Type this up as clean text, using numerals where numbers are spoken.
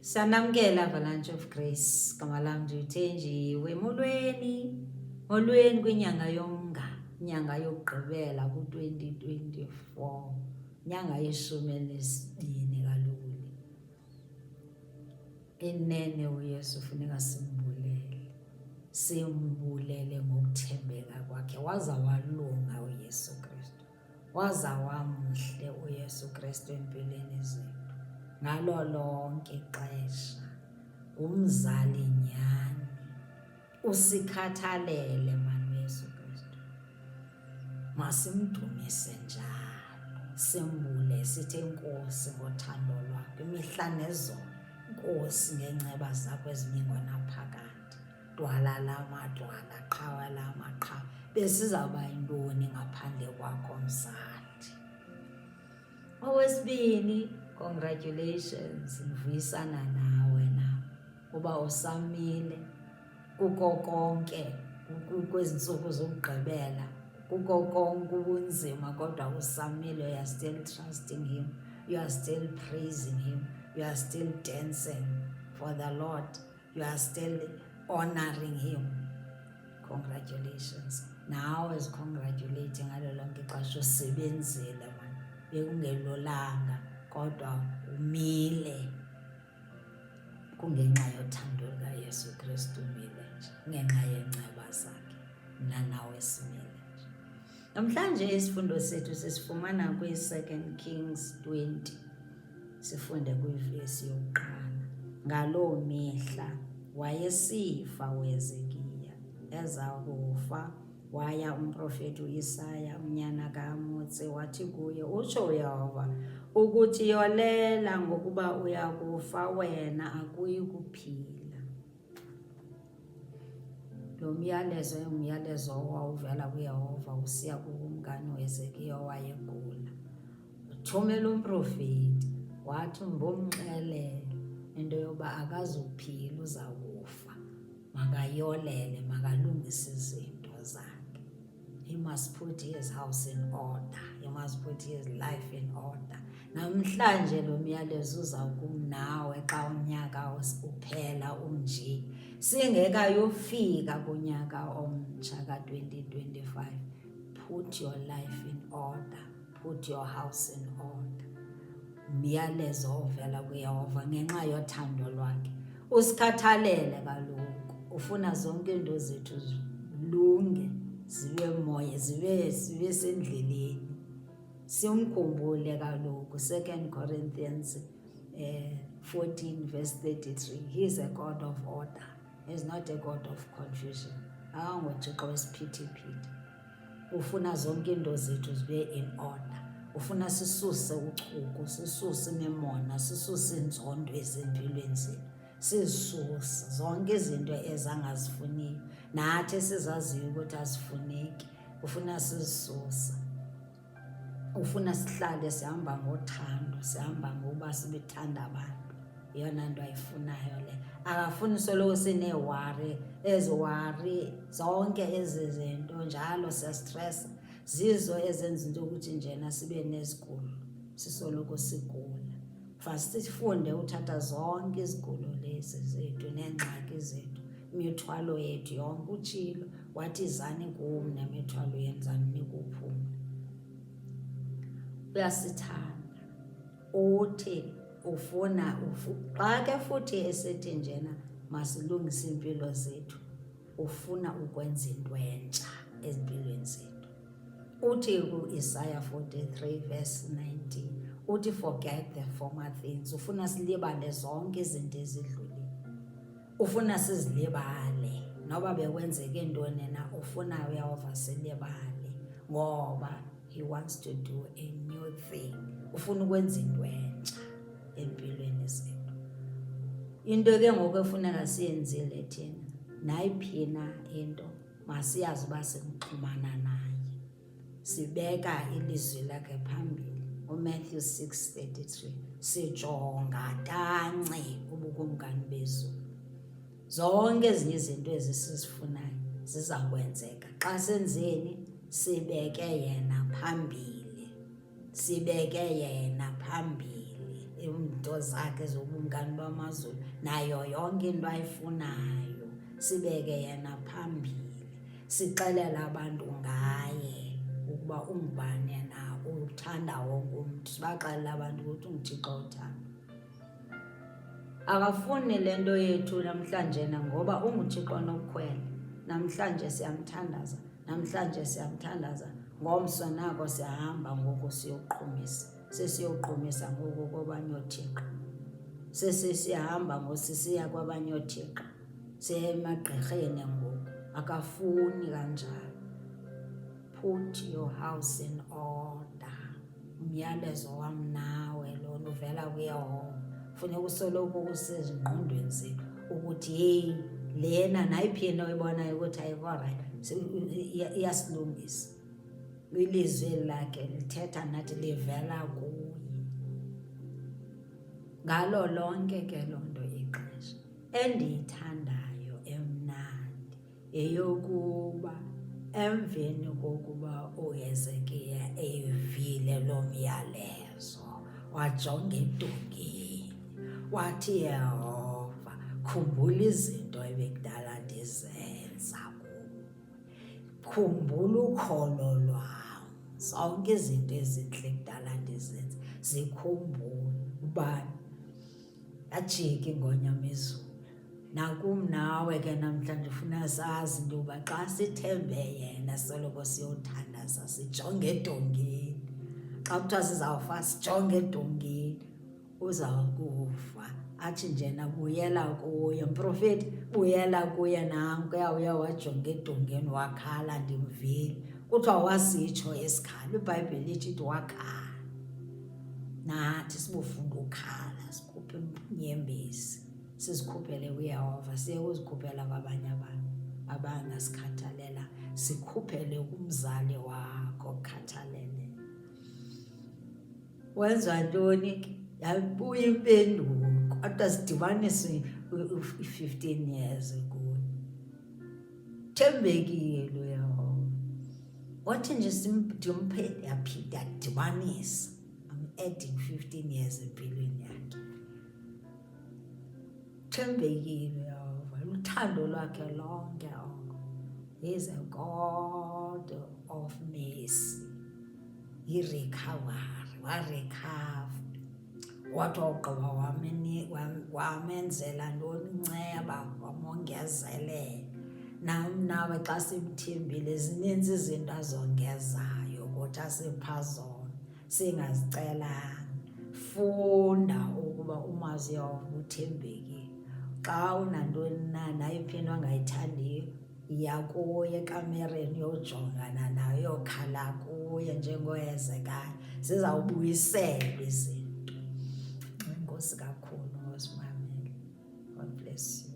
Sanamkela Avalanche of Grace. Gama lam ndiyuthenjiwe molweni kwinyanga yomnga, inyanga yokugqibela ku-2024, inyanga yeshumi elinesibini kaluli. Inene uYesu funeka simbulele ngokuthembeka kwakhe. Waza walunga uYesu Kristu, waza wamhle uYesu Kristu empilweni zethu ngalo lonke ixesha. Umzali nyani, usikhathalele mani uYesu Kristu. Masimdumise njalo, simbule sithi enkosi ngothando lwakhe imihla nezolo. Nkosi ngenceba zakho ezimingwa naphakade, dwala lamadwala, qhawa lamaqhawa, besizawuba yintoni ngaphandle kwakho mzali. Okwesibini, congratulations, ndivuyisana nawe uba usamile kuko konke, kwezi ntsuku zokugqibela, kuko konke ubunzima, kodwa usamile. You are still trusting him, you are still praising him, you are still dancing for the Lord, you are still honoring him. Congratulations. Now is congratulating ngalo lonke ixesha usebenzile man, bekungelolanga kodwa umile. Kungenxa yothando lukaYesu Kristu umile nje, ngenxa yenceba zakhe, mna nawe simile nje. Namhlanje isifundo sethu sisifumana kwi-2 Kings 20, sifunde kwivesi yokuqala. Ngaloo mihla wayesifa uHezekiya, eza kufa, waya umprofeti u-Isaya unyana ka-Amozi, wathi kuye, utsho uYehova ukuthi yolela ngokuba uyakufa wena, akuyi kuphila. Lo myalezo ngumyalezo owawuvela kuYehova usiya kukumkani uHezekiya owayegula. Uthumela umprofeti wathi mbomxelele into yoba akazuphila, uza kufa. Makayolele, makalungise izinto zakhe. He must put his house in order, he must put his life in order. Namhlanje lo myalezo uza kumnawe xa unyaka uphela unje, singekayofika kunyaka omtsha ka-2025. Put your life in order, put your house in order. Umyalezo ovela kuYehova ngenxa yothando lwakhe. Usikhathalele kaloku, ufuna zonke into zethu zilunge, zibe moya, zibe sendleleni. Simkhumbule kaloku 2 Corinthians 14 verse 33. He is a God of order, he is not a God of confusion. AkangoThixo wesiphithiphithi. Ufuna zonke into zethu zibe in order. Ufuna sisuse uchuku, sisuse imemona, sisuse inzondo ezempilweni zethu, sizisuse zonke izinto ezangazifuniyo nathi esizaziyo ukuthi azifuneki. Ufuna sizisuse, ufuna sihlale sihamba ngothando, sihamba ngoba sibethanda abantu. Yona nto ayifunayo le. Akafuni soloko sineewari, eziwari zonke ezi zinto njalo siyastresa. Zizo ezenza into ukuthi njena sibe nezigulo, sisoloko sigula. Fast sifunde uthatha zonke izigulo lezi zethu neengxaki zethu, imithwalo yethu yonke. Utshilo wathi izani kum nemithwalo yenzani nikuphumla. Uyasithanda, uthi ufuna xa ke futhi esithi njena masilungise impilo zethu, ufuna ukwenza into entsha ezimpilweni zethu. Uthi ku-Isaiah 43 verse 19, uthi forget the former things. Ufuna silibale zonke izinto ezidlulile, ufuna sizilibale noba bekwenzeke ntoni na, ufuna uYehova silibale ngoba he wants to do a new thing. Ufuna ukwenza into entsha empilweni zethu. Into ke ngoku efuneka siyenzile thina, nayiphina into masiyazi uba simxhumana naye, sibeka ilizwi lakhe phambili. uMatthew 6:33, sijonga tance ubukumkani bezulu. Zonke ezinye izinto ezisizifunayo ziza kwenzeka xa senzeni, sibeke yena phambili, sibeke yena phambili. iinto zakhe zobumkani bamazulu nayo yonke into ayifunayo, sibeke yena phambili, sixelele abantu ngaye ukuba ungubani yena, uthanda wonke umntu. Sibaxelele abantu ukuthi unguThixo uthando. Akafuni le nto yethu namhlanje ngoba unguThixo onokukhwela. Namhlanje siyamthandaza, namhlanje siyamthandaza, ngomso nako siyahamba ngoku sesiyoqhumisa ngoku kwabanye oothixo. Siyahamba ngoku sisiya kwabanye oothixo, siya emagqirheni ngoku. Akafuni kanjalo. Put your house in order. Umyalezo wam nawe lona uvela kuYehova. Funeka usoloko usezingqondweni zethu ukuthi heyi, lena nayiphi into oyibonayo ukuthi ayikho rayithi iyasilungisa. Ilizwi lakhe lithetha nathi, livela kuye. Ngalo lonke ke loo nto ixesha endiyithandayo emnandi yeyokuba emveni kokuba uHezekiya eyivile loo myalezo, wajonga edongeni wathi, Yehova, khumbula izinto ebekudala ndizenza kuwe. Khumbula ukholo lwam, zonke izinto ezintle kudala ndizenza zikhumbule. Ubani? Ajike ingonyamezulu. Nakum nawe ke namhlanje ufuna sazi into yokuba xa sithembe yena soloko siyothandaza, sijonge edongeni. Xa kuthiwa sizawufa sijonge edongeni, uzawukufa athi njena buyela kuye. Mprofeti, buyela kuye, nankuya uya wajonga edongeni wakhala, ndimvile. Kuthiwa wasitsho esikhalo, iBhayibhile ithi wakhala. Nathi sibufunda ukhala, sikhuphe inyembezi, sizikhuphele kuYehova. Siye uzikhuphela kwabanye abantu abangasikhathalela, sikhuphele kumzali wakho okhathalele. Wenza ntoni ke? Yabuya impendulo, kodwa sidibanise i-15 years kuyo. Thembekile uYehova. Wathi nje ndimphe, yaphinda yadibanisa. I'm adding 15 years empilweni yakhe. Thembekile uYehova, luthando lwakhe lonke oko. He is a God of mercy. Yirecovery, warekhava. Wathi wawugqiba wamenzela ntoni inceba, wamongezelela. Nam nawe xa simthembile zininzi izinto azongezayo ukuthi asipha zona singazicelanga. Funda ukuba umazi Yehova uthembekile. Xa unantoni na nayiphi into angayithandiyo, yiya kuye ekamereni uyojongana nayo, uyokhala kuye njengoHezekiya. Zizawubuyiselwa izinto. Enkosi kakhulu ngosimamele. God bless you.